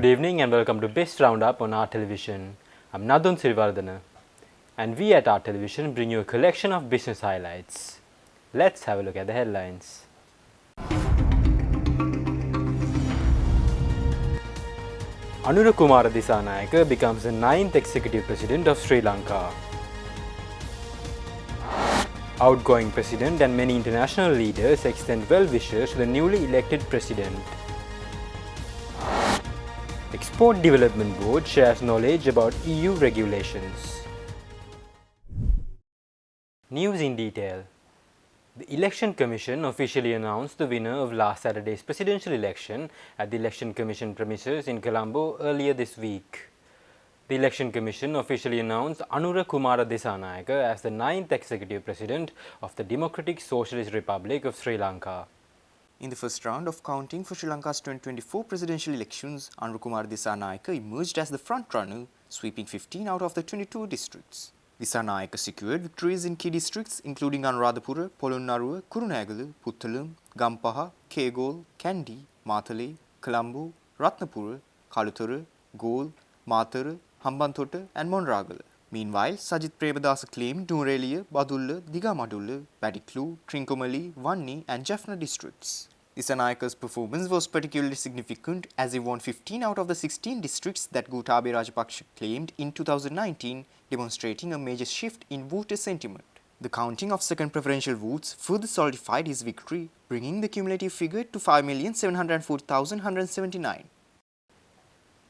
Good evening and welcome to Biz RoundUp on our television. I'm Nadun Sirivardhana and we at our television bring you a collection of business highlights. Let's have a look at the headlines. Anura Kumara Disanayake becomes the 9th executive president of Sri Lanka. Outgoing president and many international leaders extend well wishes to the newly elected president. Export Development Board shares knowledge about EU regulations. News in detail. The Election Commission officially announced the winner of last Saturday's presidential election at the Election Commission premises in Colombo earlier this week. The Election Commission officially announced Anura Kumara Disanayake as the 9th executive president of the Democratic Socialist Republic of Sri Lanka. In the first round of counting for Sri Lanka's 2024 presidential elections, Anura Kumara Disanayake emerged as the front-runner, sweeping 15 out of the 22 districts. Disanayake secured victories in key districts including Anuradhapura, Polonnaruwa, Kurunegala, Puttalam, Gampaha, Kegol, Kandy, Matale, Colombo, Ratnapura, Kalutara, Galle, Matara, Hambantota and Monragala. Meanwhile, Sajith Premadasa claimed Nuwara, Badulla, Digamadulla, Badiklu, Trincomalee, Vanni and Jaffna districts. Disanayake's performance was particularly significant as he won 15 out of the 16 districts that Gotabaya Rajapaksa claimed in 2019, demonstrating a major shift in voter sentiment. The counting of second preferential votes further solidified his victory, bringing the cumulative figure to 5,704,179.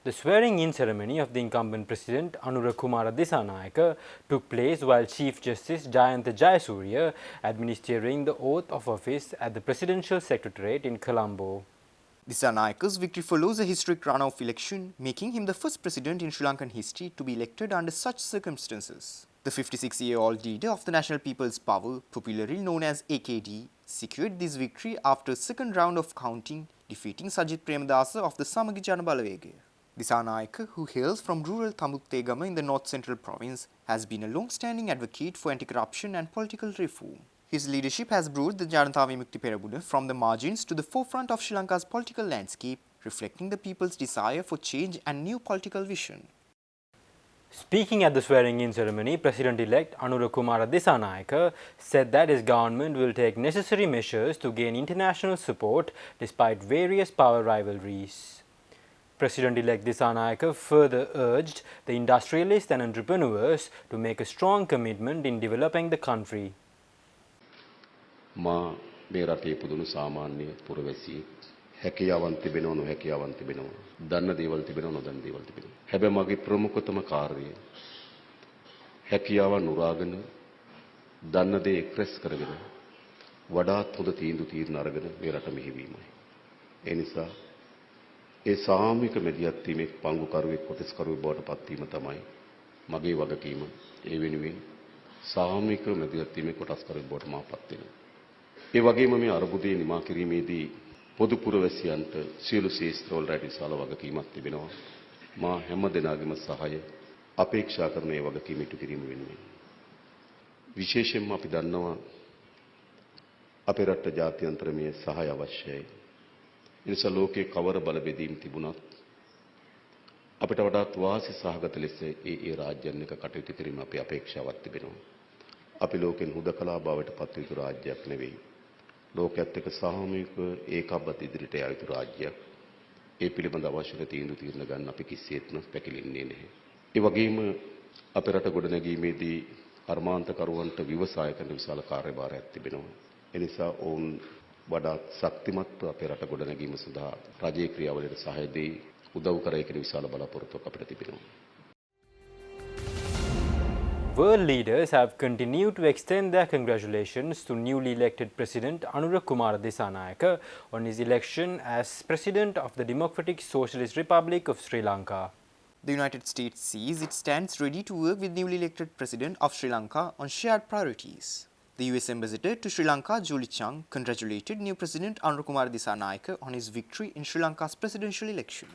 The swearing-in ceremony of the incumbent president Anura Kumara Disanayake took place while Chief Justice Jayantha Jayasuriya administering the oath of office at the Presidential Secretariat in Colombo. Disanayake's victory follows a historic runoff election, making him the first president in Sri Lankan history to be elected under such circumstances. The 56-year-old leader of the National People's Power, popularly known as AKD, secured this victory after a second round of counting, defeating Sajith Premadasa of the Samagi Jana Balawegaya. Disanayake, who hails from rural Tamuttegama in the north-central province, has been a long-standing advocate for anti-corruption and political reform. His leadership has brought the Janatha Vimukti Peramuna from the margins to the forefront of Sri Lanka's political landscape, reflecting the people's desire for change and new political vision. Speaking at the swearing-in ceremony, President-elect Anura Kumara Disanayake said that his government will take necessary measures to gain international support despite various power rivalries. President-elect Disanayake further urged the industrialists and entrepreneurs to make a strong commitment in developing the country. මා මේ රටේ පුදුණු සාමාන්‍ය පුරවැසියෙක් හැකියාවන් තිබෙනව නොහැකියාවන් තිබෙනව දන්න දේවල් තිබෙනව නොදන්න දේවල් තිබෙනව හැබැයි මගේ ප්‍රමුඛතම කාර්යය හැකියාවන් උරාගෙන දන්න දේ එක්ස්ප්‍රෙස් කරගෙන වඩාත් හොඳ තීන්දුව తీරන අරගෙන මේ රට මෙහෙවීමයි ඒ නිසා ඒ සාමික මෙදියත් තීමේ පංගුකරුවෙක් කොටස්කරුවෙක් බවට පත්වීම තමයි මගේ වගකීම ඒ වෙනුවෙන් සාමික මෙදියත් තීමේ කොටස්කරුවෙක් බවට මා පත් වෙනවා ඒ වගේම මේ අරුබුදේ නිමා කිරීමේදී පොදු පුරවැසියන්ට සියලු ශේෂ්ත්‍රවල රැටි සාල වගකීමක් තිබෙනවා මා හැම දිනකම සහාය අපේක්ෂා කරන ඒ වගකීම ඉටු කිරීම වෙනුවෙන් විශේෂයෙන්ම අපි දන්නවා අපේ රට ජාත්‍යන්තරමය සහාය අවශ්‍යයි ඒ නිසා ලෝකේ කවර බල බෙදීම් තිබුණත් අපිට වඩාත් වාසි සහගත ලෙස ඒ රාජ්‍යයන් එක කටයුතු කිරීම අපේ අපේක්ෂාවක් තිබෙනවා අපි ලෝකෙන් හුදකලා බවට පත් යුතු රාජ්‍යයක් නෙවෙයි ලෝකයේත් එක්ක සාමූහික ඒකබ්බත ඉදිරියට යා යුතු රාජ්‍යයක් ඒ පිළිබඳ අවශ්‍ය තීන්දුව తీරන ගන්න අපි කිසිසේත්ම පැකිලෙන්නේ නැහැ ඒ වගේම අපේ රට ගොඩනැගීමේදී කර්මාන්තකරුවන්ට ව්‍යවසායකයන්ට විශාල කාර්යභාරයක් තිබෙනවා ඒ නිසා ඔවුන් වඩාත් ශක්තිමත්ව අපේ රට ගොඩනැගීම සඳහා රජයේ ක්‍රියාවලියට සහාය දෙයි උදව් කරයි කියන විශාල බලාපොරොත්තුවක් අපිට තිබෙනවා World leaders have continued to extend their congratulations to newly elected President Anura Kumara Disanayake on his election as President of the Democratic Socialist Republic of Sri Lanka. The United States says it stands ready to work with newly elected President of Sri Lanka on shared priorities. The US Ambassador to Sri Lanka, Julie Chang, congratulated new President Anura Kumara Disanayake on his victory in Sri Lanka's presidential election.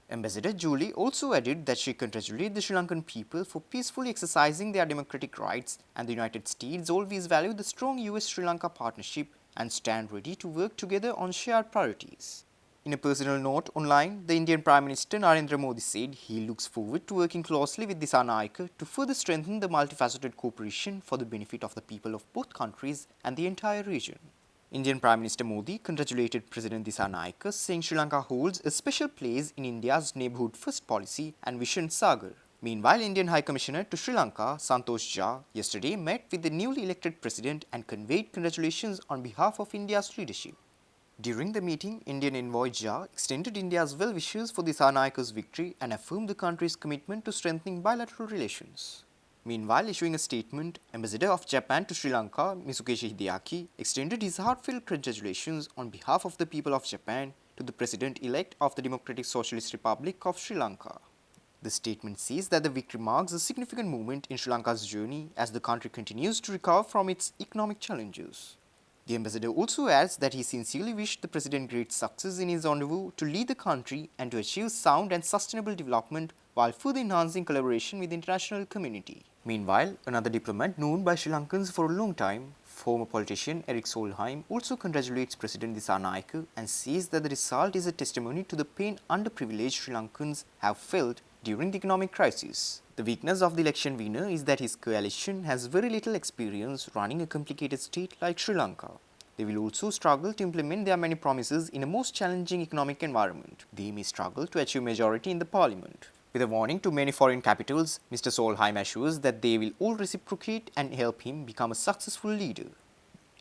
Ambassador Julie also added that she congratulated the Sri Lankan people for peacefully exercising their democratic rights, and the United States always value the strong US-Sri Lanka partnership and stand ready to work together on shared priorities. In a personal note online, the Indian Prime Minister Narendra Modi said he looks forward to working closely with Dissanayake to further strengthen the multifaceted cooperation for the benefit of the people of both countries and the entire region. Indian Prime Minister Modi congratulated President Dissanayake, saying Sri Lanka holds a special place in India's neighbourhood first policy and Vision Sagar. Meanwhile, Indian High Commissioner to Sri Lanka, Santosh Jha, yesterday met with the newly elected president and conveyed congratulations on behalf of India's leadership. During the meeting, Indian envoy Jha extended India's well wishes for Disanayake's victory and affirmed the country's commitment to strengthening bilateral relations. Meanwhile, issuing a statement, Ambassador of Japan to Sri Lanka, Mitsukeshi Hideaki, extended his heartfelt congratulations on behalf of the people of Japan to the President-elect of the Democratic Socialist Republic of Sri Lanka. The statement says that the victory marks a significant moment in Sri Lanka's journey as the country continues to recover from its economic challenges. The ambassador also adds that he sincerely wished the president great success in his endeavour to lead the country and to achieve sound and sustainable development while further enhancing collaboration with the international community. Meanwhile, another diplomat known by Sri Lankans for a long time, former politician Eric Solheim, also congratulates President Dissanayake and says that the result is a testimony to the pain underprivileged Sri Lankans have felt during the economic crisis. The weakness of the election winner is that his coalition has very little experience running a complicated state like Sri Lanka. They will also struggle to implement their many promises in a most challenging economic environment. They may struggle to achieve majority in the parliament. With a warning to many foreign capitals, Mr. Solheim assures that they will all reciprocate and help him become a successful leader.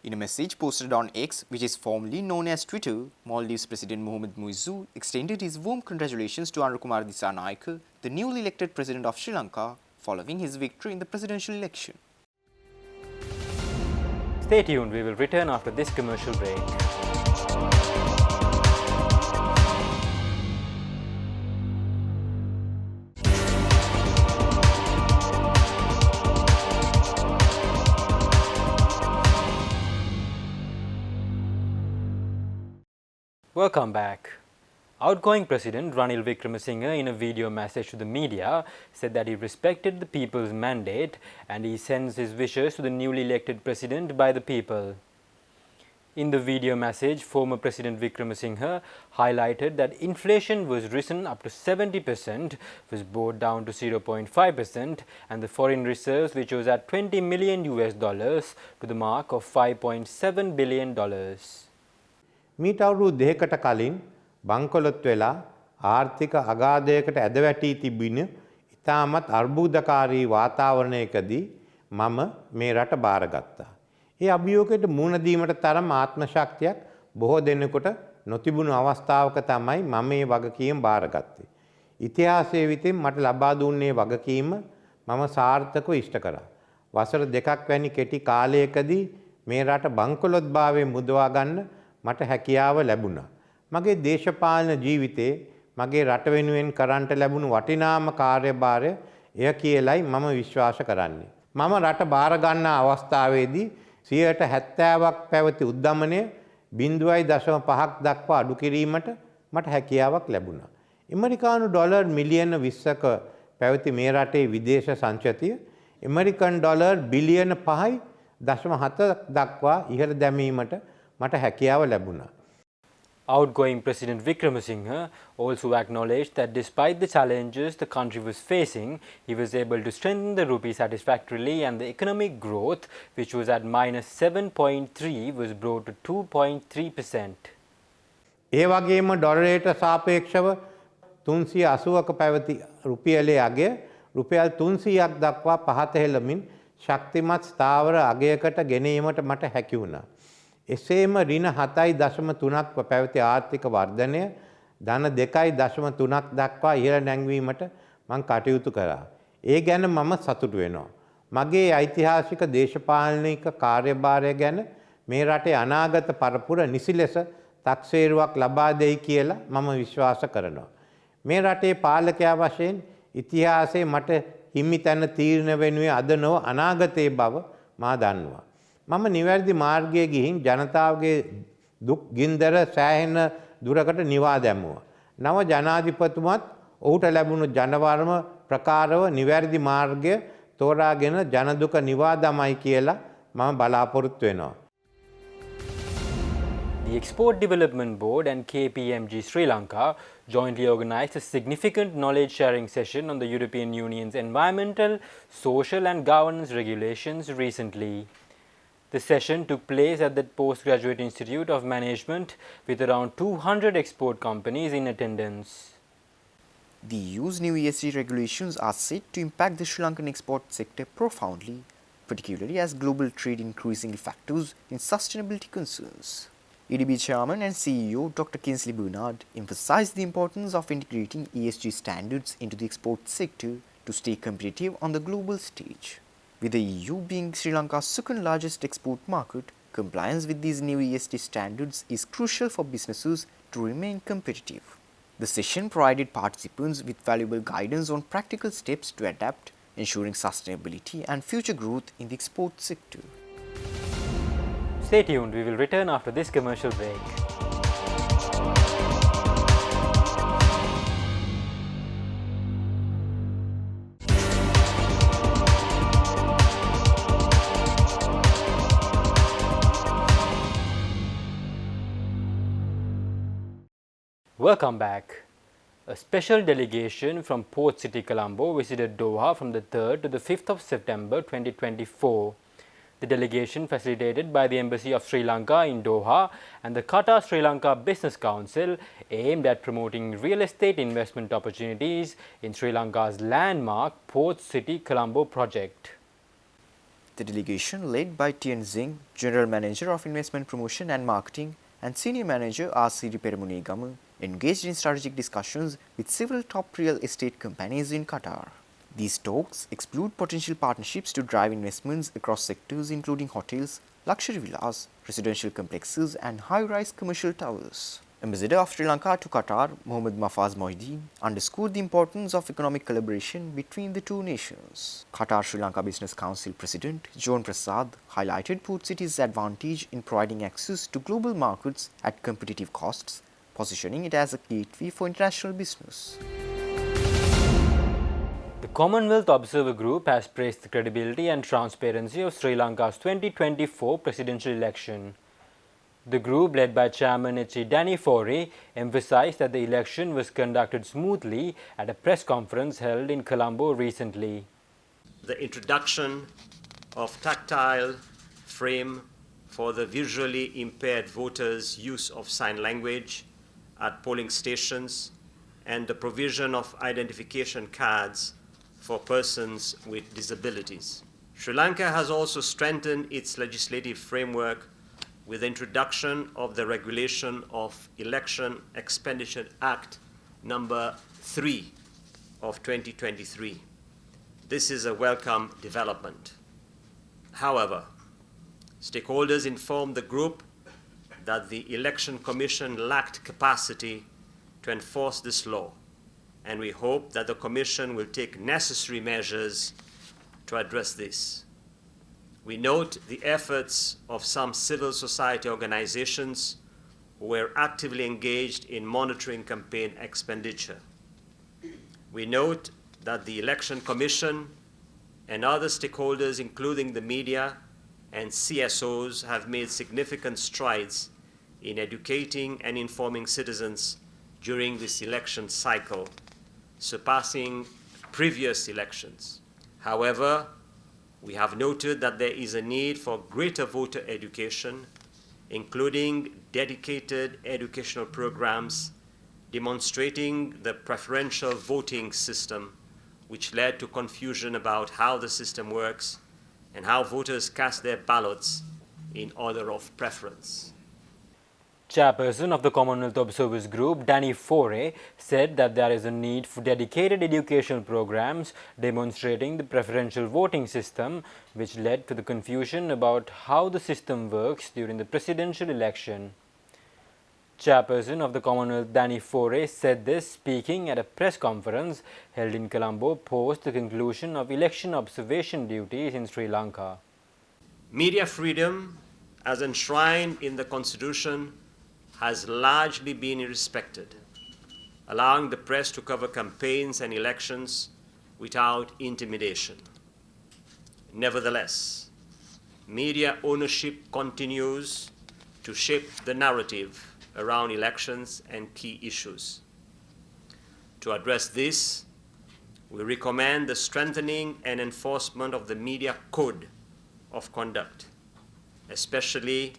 In a message posted on X, which is formerly known as Twitter, Maldives President Mohamed Muizzu extended his warm congratulations to Anukumara Dissanayake, the newly elected president of Sri Lanka, following his victory in the presidential election. Stay tuned, we will return after this commercial break. Welcome back. Outgoing President Ranil Wickremesinghe, in a video message to the media, said that he respected the people's mandate and he sends his wishes to the newly elected president by the people. In the video message, former President Wickremesinghe highlighted that inflation was risen up to 70%, was brought down to 0.5%, and the foreign reserves, which was at $20 million to the mark of $5.7 billion. මීට අවුරුදු දෙකකට කලින් බංකොලොත් වෙලා ආර්ථික අගාධයකට ඇද වැටී තිබින ඉතාමත් අර්බුදකාරී වාතාවරණයකදී මම මේ රට බාරගත්තා. ඒ අභියෝගයට මුහුණ දීමට තරම් ආත්ම ශක්තියක් බොහෝ දෙනෙකුට නොතිබුණු අවස්ථාවක තමයි මම මේ වගකීම බාරගත්තේ. ඉතිහාසයේ විතින් මට ලබා දුන්නේ වගකීම මම සාර්ථකව ඉෂ්ට කරා. වසර දෙකක් වැනි කෙටි කාලයකදී මේ රට බංකොලොත්භාවයෙන් මුදවා ගන්න මට හැකියාව ලැබුණා. මගේ දේශපාලන ජීවිතේ මගේ රට වෙනුවෙන් කරන්නට ලැබුණු වටිනාම කාර්යභාරය එය කියලයි මම විශ්වාස කරන්නේ. මම රට බාර ගන්න අවස්ථාවේදී 70%ක් පැවති උද්දමනය 0.5ක් දක්වා අඩු කිරීමට මට හැකියාවක් ලැබුණා. ඇමරිකානු ඩොලර් මිලියන 20ක පැවති මේ රටේ විදේශ සංචතිය ඇමරිකන් ඩොලර් බිලියන 5.7 දක්වා ඉහළ දැමීමට මට හැකියාව ලැබුණා. Outgoing President Wickremesinghe also acknowledged that despite the challenges the country was facing, he was able to strengthen the rupee satisfactorily and the economic growth, which was at -7.3, was brought to 2.3%. ඒ වගේම ඩොලරයට සාපේක්ෂව 380ක පැවති රුපියලේ අගය රුපියල් 300ක් දක්වා පහත හෙළමින් ශක්තිමත් ස්ථාවර අගයකට ගෙනීමට මට හැකි වුණා. එසේම ඍණ 7.3ක් පැවති ආර්ථික වර්ධනය ධන 2.3ක් දක්වා ඉහළ නැංවීමට මම කටයුතු කරා. ඒ ගැන මම සතුටු වෙනවා. මගේ ඓතිහාසික දේශපාලනික කාර්යභාරය ගැන මේ රටේ අනාගත පරපුර නිසි ලෙස තක්සේරුවක් ලබා දෙයි කියලා මම විශ්වාස කරනවා. මේ රටේ පාලකයා වශයෙන් ඉතිහාසයේ මට හිමි තැන තීරණ වෙනුවේ අද නොව අනාගතයේ බව මා දන්නවා. මම නිවැරදි මාර්ගයේ ගිහින් ජනතාවගේ දුක් ගින්දර සෑහෙන දුරකට නිවා දැමුවා. නව ජනාධිපතිතුමත් ඔහුට ලැබුණු ජනවර්ම ප්‍රකාරව නිවැරදි මාර්ගය තෝරාගෙන ජනදුක නිවා දමයි කියලා මම බලාපොරොත්තු වෙනවා. The The Export Development Board and KPMG Sri Lanka jointly organised a significant knowledge-sharing session on the European Union's environmental, social and governance regulations recently. The session took place at the Postgraduate Institute of Management with around 200 export companies in attendance. The EU's new ESG regulations are set to impact the Sri Lankan export sector profoundly, particularly as global trade increasingly factors in sustainability concerns. EDB Chairman and CEO Dr. Kinsley Bernard emphasized the importance of integrating ESG standards into the export sector to stay competitive on the global stage. With the EU being Sri Lanka's second largest export market, compliance with these new ESG standards is crucial for businesses to remain competitive. The session provided participants with valuable guidance on practical steps to adapt, ensuring sustainability and future growth in the export sector. Stay tuned, we will return after this commercial break. Welcome back. A special delegation from Port City, Colombo visited Doha from the 3rd to the 5th of September 2024. The delegation, facilitated by the Embassy of Sri Lanka in Doha and the Qatar-Sri Lanka Business Council, aimed at promoting real estate investment opportunities in Sri Lanka's landmark Port City, Colombo project. The delegation, led by Tien Zing, General Manager of Investment Promotion and Marketing, and Senior Manager R.C.D. Peremunegama, engaged in strategic discussions with several top real estate companies in Qatar. These talks explored potential partnerships to drive investments across sectors including hotels, luxury villas, residential complexes and high-rise commercial towers. Ambassador of Sri Lanka to Qatar, Mohammad Mafaz Mohideen, underscored the importance of economic collaboration between the two nations. Qatar-Sri Lanka Business Council President John Prasad highlighted Port City's advantage in providing access to global markets at competitive costs, positioning it as a gateway for international business. The Commonwealth Observer Group has praised the credibility and transparency of Sri Lanka's 2024 presidential election. The group, led by Chairman H.E. Danny Forey, emphasized that the election was conducted smoothly at a press conference held in Colombo recently. The introduction of tactile frame for the visually impaired voters' use of sign language at polling stations and the provision of identification cards for persons with disabilities. Sri Lanka has also strengthened its legislative framework with the introduction of the Regulation of Election Expenditure Act number 3 of 2023. This is a welcome development. However, stakeholders informed the group that the Election Commission lacked capacity to enforce this law, and we hope that the Commission will take necessary measures to address this. We note the efforts of some civil society organizations who were actively engaged in monitoring campaign expenditure. We note that the Election Commission and other stakeholders, including the media and CSOs, have made significant strides in educating and informing citizens during this election cycle, surpassing previous elections. However, we have noted that there is a need for greater voter education, including dedicated educational programs demonstrating the preferential voting system, which led to confusion about how the system works and how voters cast their ballots in order of preference. Chairperson of the Commonwealth Observers Group, Danny Forey, said that there is a need for dedicated educational programs demonstrating the preferential voting system, which led to the confusion about how the system works during the presidential election. Chairperson of the Commonwealth, Danny Forey, said this speaking at a press conference held in Colombo post the conclusion of election observation duties in Sri Lanka. Media freedom, as enshrined in the Constitution, has largely been respected, allowing the press to cover campaigns and elections without intimidation. Nevertheless, media ownership continues to shape the narrative around elections and key issues. To address this, we recommend the strengthening and enforcement of the media code of conduct, especially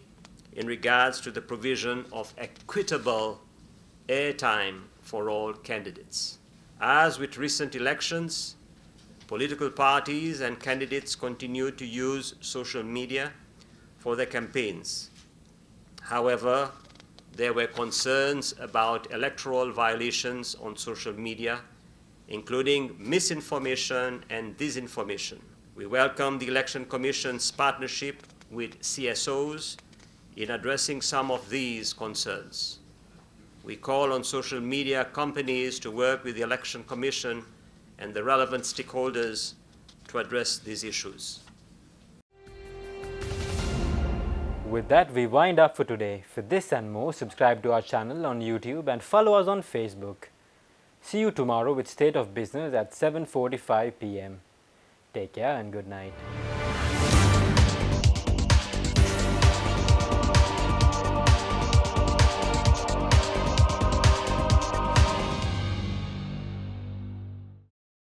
in regards to the provision of equitable airtime for all candidates. As with recent elections, political parties and candidates continue to use social media for their campaigns. However, there were concerns about electoral violations on social media, including misinformation and disinformation. We welcome the Election Commission's partnership with CSOs in addressing some of these concerns. We call on social media companies to work with the Election Commission and the relevant stakeholders to address these issues. With that, we wind up for today. For this and more, subscribe to our channel on YouTube and follow us on Facebook. See you tomorrow with State of Business at 7:45 p.m. Take care and good night.